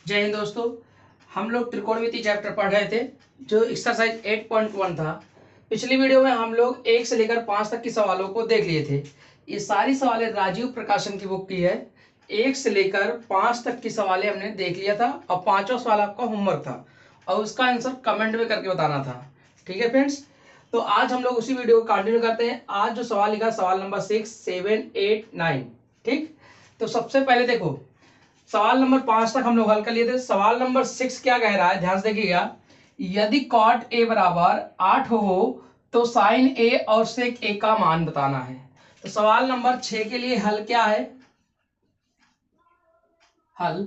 जय हिंद दोस्तों। हम लोग त्रिकोणमिति चैप्टर पढ़ रहे थे जो एक्सरसाइज 8.1 था। पिछली वीडियो में हम लोग 1 से लेकर 5 तक की सवालों को देख लिए थे। ये सारी सवालें राजीव प्रकाशन की बुक की है। 1 से लेकर 5 तक की सवालें हमने देख लिया था और पांचवा सवाल आपका होमवर्क था और उसका आंसर कमेंट में करके बताना था। ठीक है फ्रेंड्स, तो आज हम लोग उसी वीडियो को कंटिन्यू करते हैं। आज जो सवाल लिखा सवाल नंबर 6, 7, 8, 9। ठीक, तो सबसे पहले देखो सवाल नंबर 5 तक हम लोग हल कर लिए थे। सवाल नंबर 6 क्या कह रहा है, ध्यान से देखिएगा। यदि कॉट ए बराबर 8 हो तो साइन ए और सेक ए का मान बताना है। तो सवाल नंबर 6 के लिए हल क्या है, हल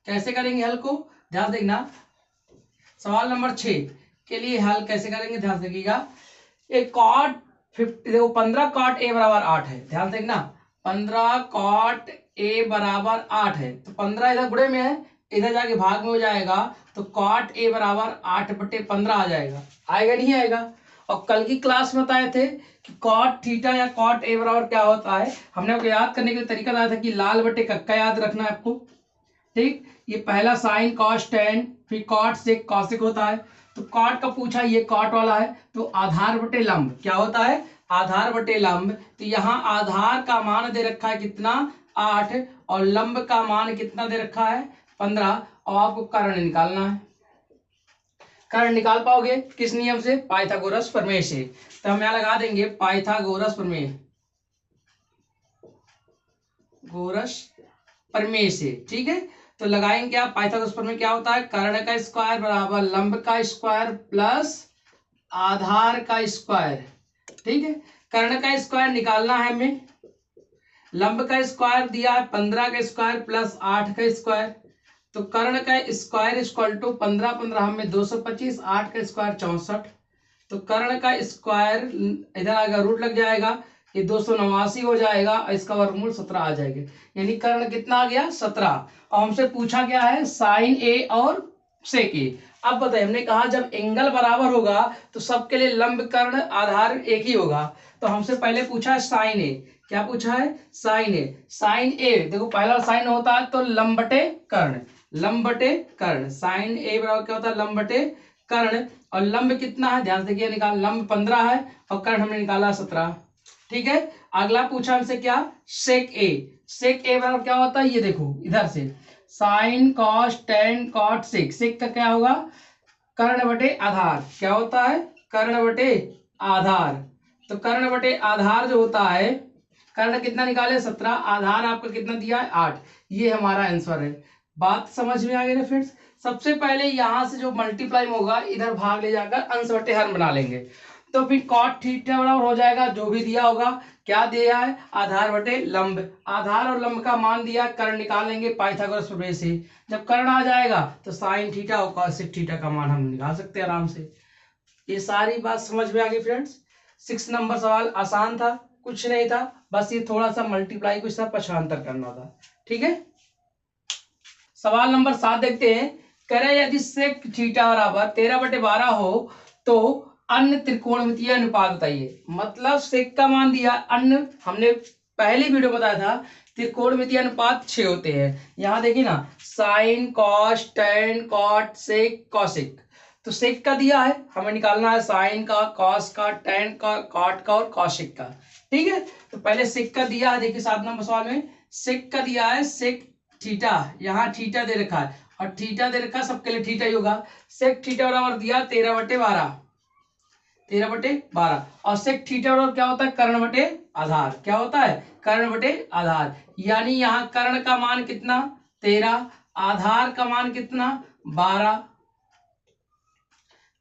कैसे करेंगे, हल को ध्यान देखना। सवाल नंबर 6 के लिए हल कैसे करेंगे, ध्यान देखिएगा। एक कॉट 50, देखो 15 कॉट ए बराबर 8 है, ध्यान देखना। 15 कॉट ए बराबर 8 है तो 15 इधर गुणे में है, इधर जाके भाग में हो जाएगा तो कॉट ए बराबर 8/15 आ जाएगा। आएगा नहीं आएगा। और कल की क्लास में बताए थे कि कॉट थीटा या कॉट ए बराबर क्या होता है। हमने आपको याद करने के लिए तरीका बताया था कि लाल बटे कक्का याद रखना है आपको। ठीक, ये पहला साइन कॉस टेन, फिर कॉट सेक कॉसेक होता है। तो कॉट का पूछा, ये कॉट वाला है तो आधार बटे लंब क्या होता है, आधार बटे लंब। तो यहाँ आधार का मान दे रखा है कितना, 8, और लंब का मान कितना दे रखा है, 15। और आपको कर्ण निकालना है। कर्ण निकाल पाओगे किस नियम से, पाइथागोरस प्रमेय से। तो हम यहाँ लगा देंगे पाइथागोरस प्रमेय, गोरस प्रमेय से। ठीक है, तो लगाएंगे क्या, पाइथागोरस प्रमेय क्या होता है, कर्ण का स्क्वायर बराबर लंब का स्क्वायर प्लस आधार का स्क्वायर। ठीक है, कर्ण का स्क्वायर निकालना है हमें। लंब का स्क्वायर दिया है 15 का स्क्वायर प्लस 8 का स्क्वायर। तो कर्ण का स्क्वायर इक्वल टू 15 15 में 225, 8 का स्क्वायर 64। तो कर्ण का स्क्वायर इधर आएगा, रूट लग जाएगा, ये 289 हो जाएगा और इसका वर्गमूल 17 आ जाएगा। यानी कर्ण कितना आ गया, 17। और हमसे पूछा गया है साइन ए और सेक ए। अब बताइए, हमने कहा जब एंगल बराबर होगा तो सबके लिए लंब कर्ण आधार एक ही होगा। तो हमसे पहले पूछा है साइन ए, क्या पूछा है, साइन ए। साइन ए देखो पहला साइन होता है तो लंब बटे कर्ण, लंब बटे कर्ण। साइन ए बराबर क्या होता है, लंब बटे कर्ण। और लंब कितना है, ध्यान से देखिए, निकाल, लंब 15 है और कर्ण हमने निकाला 17। ठीक है, अगला पूछा हमसे क्या, सेक ए। सेक ए बराबर क्या होता है, ये देखो इधर से sine cos tan cot sec. Sec का क्या होगा, कर्ण बटे आधार। क्या होता है, कर्ण बटे आधार। तो कर्ण बटे आधार जो होता है, कर्ण कितना निकाले 17, आधार आपका कितना दिया है 8। ये हमारा आंसर है। बात समझ में आ गई ना फ्रेंड्स। सबसे पहले यहां से जो मल्टीप्लाई होगा इधर भाग ले जाकर अंश बटे हर बना लेंगे। तो फिर कॉट थीटा बराबर हो जाएगा जो भी दिया होगा, क्या दिया है, आधार बटे लंब। आधार और लंब का मान दिया, कर्ण निकाल लेंगे पाइथागोरस प्रमेय से। जब कर्ण आ जाएगा तो साइन थीटा और कॉसेक थीटा का मान हम निकाल सकते हैं आराम से। ये सारी बात समझ में आ गई फ्रेंड्स। 6 नंबर सवाल आसान था, कुछ नहीं था, बस ये थोड़ा सा मल्टीप्लाई कुछ था, पक्षांतर करना था। ठीक है, सवाल नंबर 7 देखते हैं। कह रहे यदि सेक थीटा बराबर 13/12 हो तो अन्य त्रिकोणमितीय अनुपात बताइए। मतलब सेक का मान दिया, अन्य हमने पहली वीडियो बताया था त्रिकोणमितीय अनुपात 6 होते हैं। यहां देखिए ना, sine cos tan cot sec cosec. तो सेक का दिया है, हमें निकालना है साइन का, कॉस का, टेन का, कॉट का और कॉसेक का। ठीक है, तो पहले सेक का दिया है, देखिए 7 नंबर सवाल में सेक का दिया है, सेक थीटा, यहाँ थीटा दे रखा है और थीटा दे रखा है, सबके लिए थीटा ही होगा। सेक थीटा बराबर दिया 13/12, 13/12। और सेक थीटा बराबर क्या होता है, कर्ण बटे आधार। क्या होता है, कर्ण बटे आधार। यानी यहाँ कर्ण का मान कितना, 13, आधार का मान कितना, 12,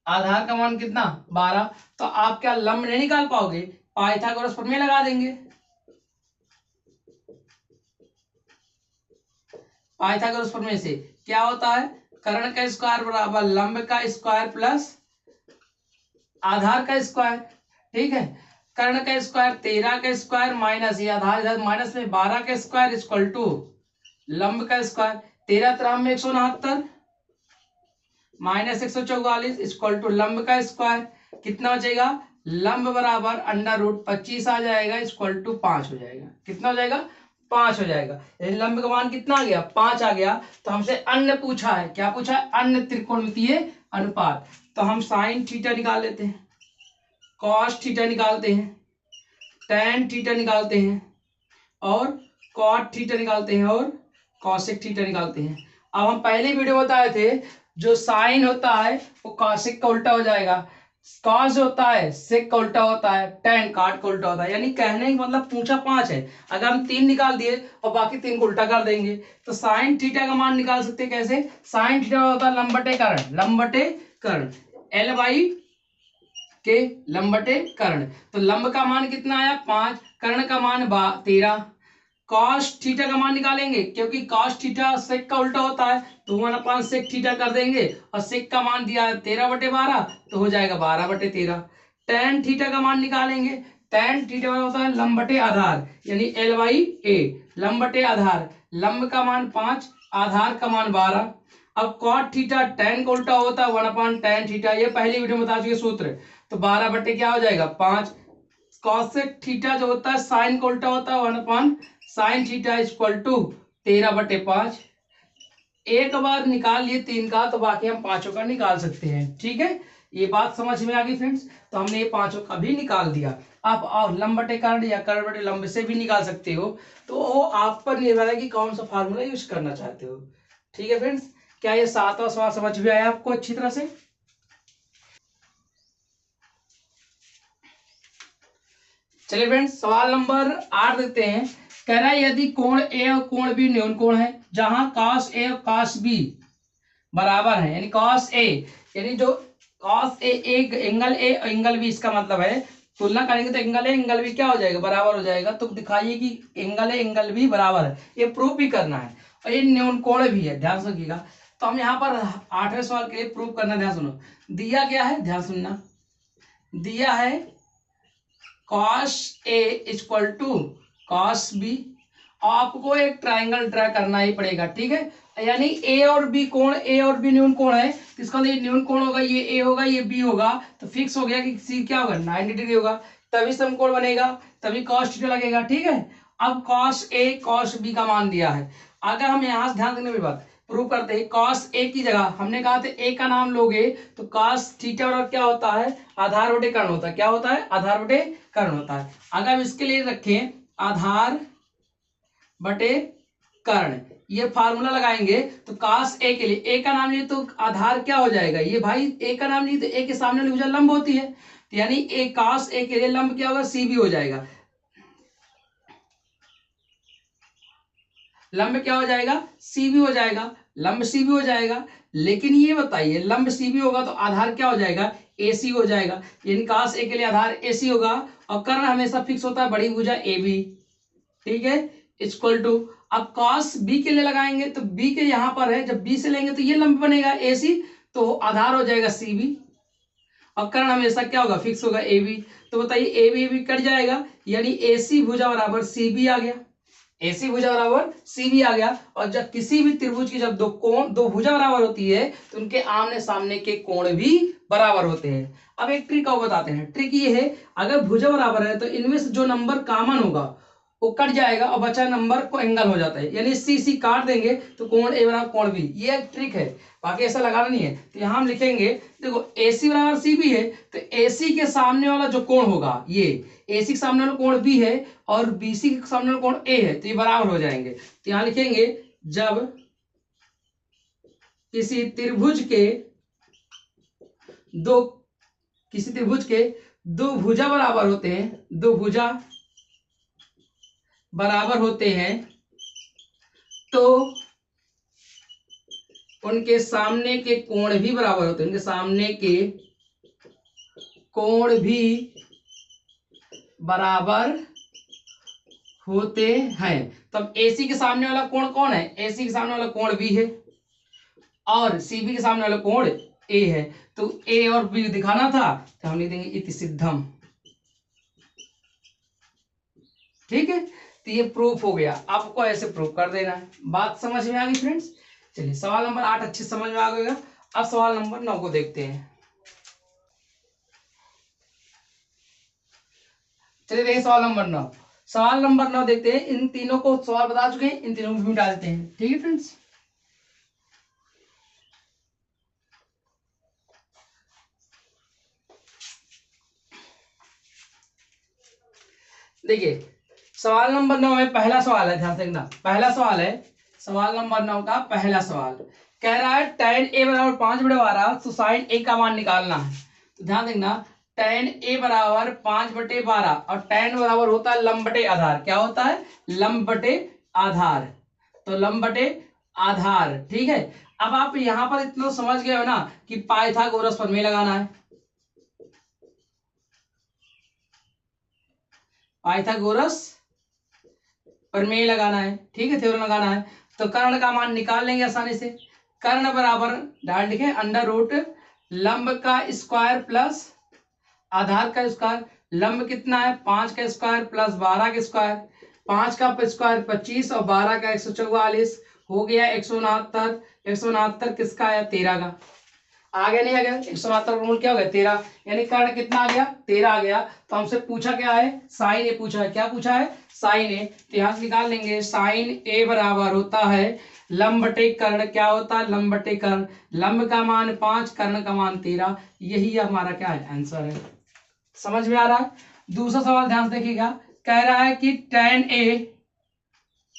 आधार का मान कितना, 12। तो आप क्या लंब नहीं निकाल पाओगे, पाइथागोरस प्रमेय लगा देंगे। पाइथागोरस प्रमेय से क्या होता है, कर्ण का स्क्वायर बराबर लंब का स्क्वायर प्लस आधार का स्क्वायर। ठीक है, कर्ण का स्क्वायर 13 का स्क्वायर माइनस ये आधार, इधर माइनस में 12 का स्क्वायर इक्वल टू लंब का स्क्वायर। 13 3 में 169 माइनस 144 इक्वल टू लंब का स्क्वायर। कितना बचेगा, लंब बराबर अंडर रूट 25 आ जाएगा इक्वल टू 5 हो जाएगा। कितना हो जाएगा, 5 हो जाएगा। यदि लंब का मान कितना आ गया 5 आ गया, तो हमसे अन्य पूछा है, क्या पूछा है, अन्य त्रिकोणमितीय अनुपात। तो हम साइन थीटा निकाल लेते हैं, कॉस थीटा निकालते हैं, टैन थीटा निकालते हैं, और कॉट थीटा निकालते हैं, और कॉसेक थीटा निकालते हैं। अब हम पहले वीडियो बताए थे, जो साइन होता है वो कॉसेक का उल्टा हो जाएगा, कॉस होता है सेक का उल्टा होता है, टैन काट का उल्टा होता है। यानी कहने का मतलब पूछा 5 है, अगर हम 3 निकाल दिए और बाकी 3 को उल्टा कर देंगे, तो साइन थीटा का मान निकाल सकते हैं कैसे, साइन थीटा होता है लंब बटे कर्ण, लंब बटे कर्ण, एल बाई के, लंब बटे कर्ण। तो लंब का मान कितना आया 5, कर्ण का मान 13। कॉस थीटा का मान निकालेंगे, क्योंकि कॉस थीटा सेक का उल्टा होता है, तो 1/, सेक थीटा कर देंगे, और सेक का मान दिया है 13/12, तो हो जाएगा 12/13। टैन थीटा का मान निकालेंगे, टैन थीटा होता है लंब बटे आधार, यानी एल बाई ए, लंब बटे आधार, लंब का मान 5, आधार का मान 12। अब कॉट थीटा टैन का उल्टा होता है 1/tan थीटा, ये पहली वीडियो में बता चुके सूत्र। तो 12 बटे क्या हो जाएगा 5। कॉसेक थीटा जो होता है साइन का उल्टा होता है 1/sin थीटा इक्वल टू 13/5। एक बार निकाल लिए 3 का, तो बाकी हम 5 का निकाल सकते हैं। ठीक है, ये बात समझ में आ गई फ्रेंड्स। तो हमने ये 5 का भी निकाल दिया। आप और लंब बटे कर्ण या कर्ण बटे लंब से भी निकाल सकते हो, तो वो आप पर निर्भर है कि कौन सा फार्मूला यूज करना चाहते हो। ठीक है फ्रेंड्स, क्या ये 7वां सवाल समझ में आया आपको अच्छी तरह से। चलिए फ्रेंड्स, सवाल नंबर 8 देखते हैं। कह रहा है यदि कोण ए और कोण बी न्यून कोण है, जहां cos ए और cos बी बराबर है, यानी cos ए, यानी जो cos ए एक एंगल ए और एंगल बी, इसका मतलब है तुलना करेंगे तो एंगल ए एंगल बी क्या हो जाएगा, बराबर हो जाएगा। तो दिखाइए कि एंगल ए एंगल बी बराबर है, ये प्रूफ भी करना है, और ये न्यून कोण भी है, ध्यान रखिएगा। तो हम यहाँ पर 8वें सवाल के लिए प्रूफ करना, ध्यान सुनो। दिया क्या है, ध्यान सुनना, दिया है cos A equal to cos B। आपको एक ट्राइंगल ड्रा करना ही पड़ेगा, ठीक है। यानी A और B कोण, A और B न्यून कोण है, तो इसका ये न्यून कोण होगा, ये A होगा, ये B होगा, तो फिक्स हो गया कि C क्या होगा 90 डिग्री होगा, तभी समकोण बनेगा, तभी cos थीटा लगेगा। ठीक है, अब cos A cos B का मान दिया है। अगर हम यहाँ से ध्यान देने वाली बात प्रूव करते हैं, cos A की जगह हमने कहा था A का नाम लोगे, तो cos थीटा और क्या होता है, आधार बटे कर्ण होता है, क्या होता है, आधार बटे कर्ण होता है। अगर हम इसके लिए रखें आधार बटे कर्ण, ये फार्मूला लगाएंगे, तो cos A के लिए A का नाम लिए तो आधार क्या हो जाएगा, ये भाई A का नाम लिए तो A के सामने वाली भुजा लंब होती है, तो यानी A cos A के लिए लंब क्या होगा, CB हो जाएगा, लंब क्या हो जाएगा, CB हो जाएगा, लंब CB हो जाएगा। लेकिन ये बताइए लंब CB होगा तो आधार क्या हो जाएगा, AC हो जाएगा, यानी cos A के लिए आधार AC होगा, और कर्ण हमेशा फिक्स होता है बड़ी भुजा AB। ठीक है, इक्वल टू, अब cos B के लिए लगाएंगे तो B के यहाँ पर है, जब B से लेंगे तो ये लंब बनेगा AC, तो आधार हो जाएगा CB, और कर्ण हमेशा क्या होगा, फिक्स होगा AB। तो बताइए AB कट जाएगा, यानी AC भुजा बराबर CB आ गया, AC भुजा बराबर CB आ गया। और जब किसी भी त्रिभुज की जब दो भुजा बराबर होती है, तो उनके आमने सामने के कोण भी बराबर होते हैं। अब एक ट्रिक और बताते हैं, ट्रिक ये है, अगर भुजा बराबर है तो इनमें से जो नंबर कॉमन होगा वो कट जाएगा, और बचा नंबर को एंगल हो जाता है, यानी सी काट देंगे तो कोण ए बराबर कोण बी, ये एक ट्रिक है, बाकी ऐसा लगाना नहीं है। तो यहाँ हम लिखेंगे, देखो AC बराबर CB है, तो AC के सामने वाला जो कोण होगा, ये AC के सामने वाला कोण B है, और BC के सामने वाला कोण A है, तो ये बराबर हो जाएंगे। तो यहाँ लिखेंगे, जब किसी त्रिभुज के दो भुजा बराबर होते हैं, दो भुजा बराबर होते हैं, तो उनके सामने के कोण भी बराबर होते हैं, उनके सामने के कोण भी बराबर होते हैं। तब AC के सामने वाला कोण कौन है, AC के सामने वाला कोण B है, और CB के सामने वाला कोण A है, तो A और B दिखाना था, तो हम लिख देंगे इति सिद्धम। ठीक है, तो ये प्रूफ हो गया, आपको ऐसे प्रूफ कर देना है। बात समझ में आ गई फ्रेंड्स। चलिए सवाल नंबर 8 अच्छे समझ में आ गया। अब सवाल नंबर 9 को देखते हैं। चलिए देखिए सवाल नंबर 9, सवाल नंबर 9 देखते हैं। इन तीनों को सवाल बता चुके हैं, इन तीनों को भी मिटा देते हैं। ठीक है फ्रेंड्स, देखिए सवाल नंबर 9 में पहला सवाल है, ध्यान से देखना। पहला सवाल है, सवाल नंबर 9 का पहला सवाल कह रहा है tan a बराबर 5/12 तो sin a का मान निकालना है। तो ध्यान देखना, tan a बराबर 5/12 और tan बराबर होता है लंब बटे आधार। क्या होता है? लंब बटे आधार। तो लंब बटे आधार, ठीक है। अब आप यहां पर इतना समझ गए हो ना कि पाइथागोरस प्रमेय लगाना है। पाइथागोरस प्रमेय लगाना है, ठीक है, थ्योरम लगाना है। तो कर्ण का मान निकाल लेंगे आसानी से। कर्ण बराबर डाल लिखे अंडर रूट लंब का स्क्वायर प्लस आधार का स्क्वायर। लंब कितना है? 5 का स्क्वायर प्लस 12 का स्क्वायर। 5 का स्क्वायर 25 और 12 का 144 हो गया 169। 169 किसका आया? 13 का। आ गया नहीं आ गया? 169 का मूल क्या हो गया? 13। यानी कर्ण कितना आ गया? 13 आ गया। तो हमसे पूछा क्या है? साइन ए पूछा है। क्या पूछा है? साइन ए। तो यहां से निकाल लेंगे साइन ए बराबर होता है लंब बटे कर्ण। क्या होता है? लंब बटे कर्ण। लंब का मान 5, कर्ण का मान 13। यही हमारा क्या है? आंसर है। समझ में आ रहा है? दूसरा सवाल ध्यान से देखिएगा। कह रहा है कि tan a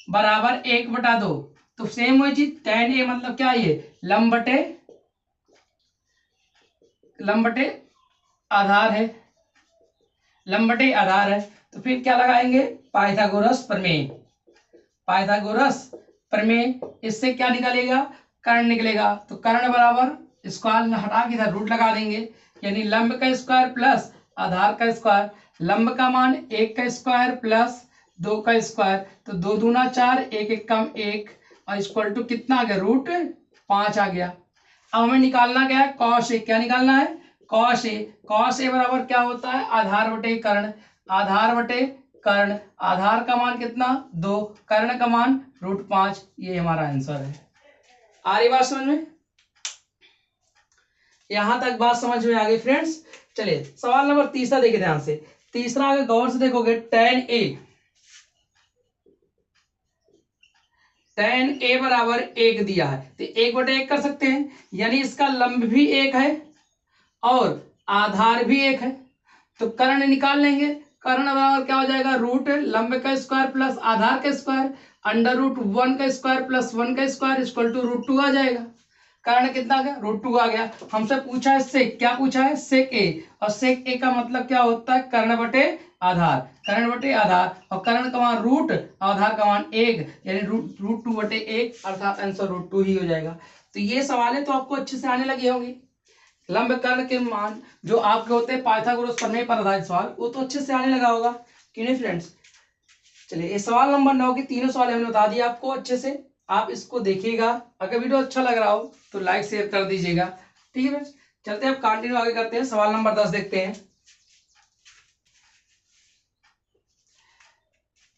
बराबर 1/2। तो सेम वही चीज, tan a मतलब क्या? ये लंब बटे आधार है। लंब बटे आधार है। तो फिर क्या लगाएंगे? पाइथागोरस प्रमेय। पाइथागोरस प्रमेय, इससे क्या निकलेगा? कर्ण निकलेगा। तो कर्ण बराबर स्क्वायर हटा के इधर रूट लगा देंगे, यानी लंब का स्क्वायर प्लस आधार का स्क्वायर। लंब का मान 1 का स्क्वायर प्लस 2 का स्क्वायर। तो 2 दूना 4, 1 1 कम 1 और इक्वल टू कितना आ गया? √5 आ गया। अब हमें निकालना क्या है? Cos A. क्या निकालना है? Cos A. कॉस ए बराबर क्या होता है? आधार बटे कर्ण। आधार बटे कर्ण। आधार का मान कितना? 2, कर्ण का मान √5। ये हमारा आंसर है। आ रही बात समझ में? यहां तक बात समझ में आ गई फ्रेंड्स? चलिए सवाल नंबर तीसरा देखिए ध्यान से। तीसरा अगर गौर से देखोगे, tan a बराबर 1 दिया है तो 1/1 कर सकते हैं, यानी इसका लंब भी 1 है और आधार भी 1 है। तो कर्ण निकाल लेंगे। कर्ण बराबर क्या हो जाएगा? रूट लंब का स्क्वायर प्लस आधार का स्क्वायर अंडर रूट 1 का स्क्वायर प्लस 1 का स्क्वायर इक्वल टू √2 आ जाएगा। कर्ण कितना आ गया? √2 आ गया। हमसे पूछा है सेक। क्या पूछा है? सेक ए। और सेक ए का मतलब क्या होता है? कर्ण बटे आधार। कर्ण बटे आधार और कर्ण का मान रूट, आधार का मान 1, यानी √2/1 अर्थात आंसर √2 ही हो जाएगा। तो ये सवाल है तो आपको अच्छे से आने लगे होंगे। लंब कर्ण के मान जो आपके होते हैं पाइथागोरस प्रमेय पर आधारित सवाल, वो तो अच्छे से आने लगा होगा कि नहीं फ्रेंड्स? चलिए ये सवाल नंबर 9 के तीनों सवाल हमने बता दिए आपको अच्छे से। आप इसको देखिएगा। अगर वीडियो अच्छा लग रहा हो तो लाइक शेयर कर दीजिएगा। ठीक है फ्रेंड्स, चलते हैं अब कंटिन्यू आगे करते हैं। सवाल नंबर 10 देखते हैं।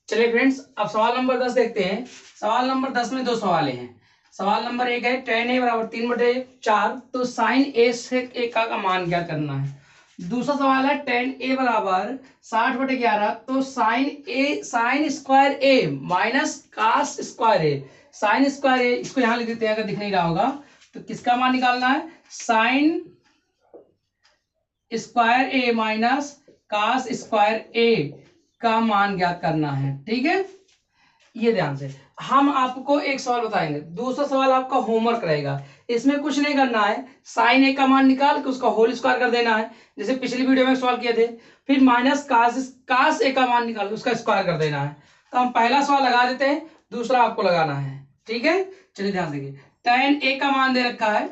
चलिए फ्रेंड्स अब सवाल नंबर 10 देखते हैं। सवाल नंबर 10 में 2 सवाल हैं। सवाल नंबर 1 है tan a बराबर 3/4 तो sin a sec a का मान क्या करना है। दूसरा सवाल है tan a बराबर 60/11 तो sin square a minus cos square a। sin square a इसको यहां लिख देते हैं अगर दिख नहीं रहा होगा तो किसका मान निकालना है? sin square a minus cos square a का मान ज्ञात करना है। ठीक है, ये ध्यान से। हम आपको एक सवाल बताएंगे, दूसरा सवाल आपका होमवर्क रहेगा। इसमें कुछ नहीं करना है, साइन ए का मान निकाल के उसका होल स्क्वायर कर देना है, जैसे पिछली वीडियो में सवाल किए थे। फिर माइनस कास ए का मान निकाल उसका स्क्वायर कर देना है। तो हम पहला सवाल लगा देते हैं, दूसरा आपको लगाना है। ठीक है, चलिए ध्यान देखिए। tan ए का मान दे रखा है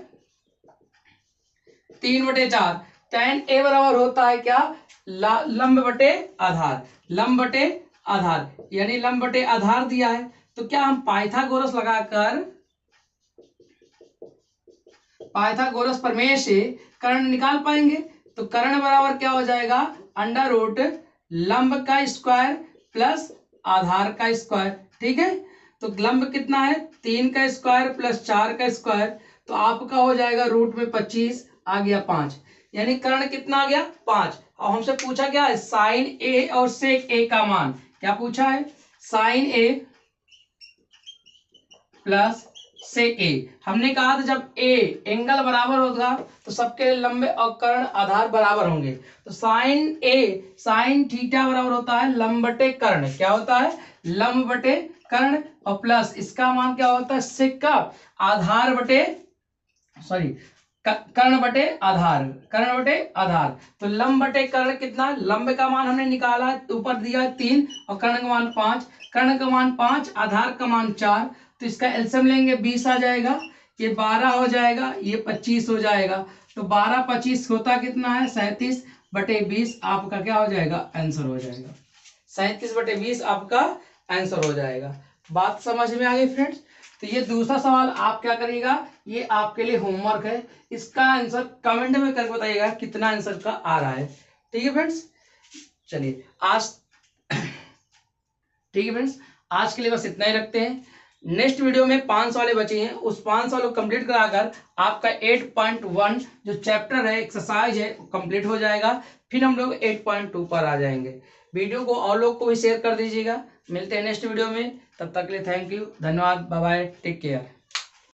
3/4। tan ए बराबर होता है क्या? लंब बटे आधार। लंब बटे आधार यानी लंब बटे आधार दिया है तो क्या हम पाइथागोरस लगाकर पाइथागोरस प्रमेय से कर्ण निकाल पाएंगे। तो कर्ण बराबर क्या हो जाएगा? अंडर रूट लंब का स्क्वायर प्लस आधार का स्क्वायर। ठीक है, तो लंब कितना है? 3 का स्क्वायर प्लस 4 का स्क्वायर, तो आपका हो जाएगा रूट में 25 आ गया 5, यानी कर्ण कितना आ गया? 5। और हमसे पूछा क्या है? साइन ए और सेक ए का मान। क्या पूछा है, साइन ए प्लस सेक ए। हमने कहा था जब ए एंगल बराबर होगा तो सबके लंबे और कर्ण आधार बराबर होंगे। तो साइन ए साइन थीटा बराबर होता है लंब बटे कर्ण, क्या होता है, लंब बटे कर्ण, और प्लस इसका मान क्या होता है, सेक का आधार बटे सॉरी कर्ण बटे आधार, कर्ण बटे आधार। तो लंब बटे कर्ण कितना, लंब का मान हमने निकाला है, ऊपर दिया है 3 और कर्ण का मान 5, कर्ण का मान 5 आधार का मान 4, तो इसका एलसीएम लेंगे 20 आ जाएगा, ये 12 हो जाएगा, ये 25 हो जाएगा। तो 12 25 होता कितना है, 37 बटे 20 आपका क्या हो जाएगा, आंसर हो जाएगा। 37 बटे 20 आपका आंसर हो जाएगा। बात समझ में आ गई फ्रेंड्स। तो ये दूसरा सवाल आप क्या करिएगा, ये आपके लिए होमवर्क है, इसका आंसर कमेंट में करके बताइएगा कितना आंसर का आ रहा है। ठीक है फ्रेंड्स, चलिए आज ठीक है फ्रेंड्स, आज के लिए बस इतना ही रखते हैं। नेक्स्ट वीडियो में 5 वाले बचे हैं, उस 5 वालों को कंप्लीट कराकर आपका 8.1 जो चैप्टर है एक्सरसाइज है कंप्लीट हो जाएगा। फिर हम लोग 8.2 पर आ जाएंगे। वीडियो को और लोग को भी शेयर कर दीजिएगा। मिलते हैं नेक्स्ट वीडियो में, तब तक के लिए थैंक यू, धन्यवाद, बाय बाय, टेक केयर।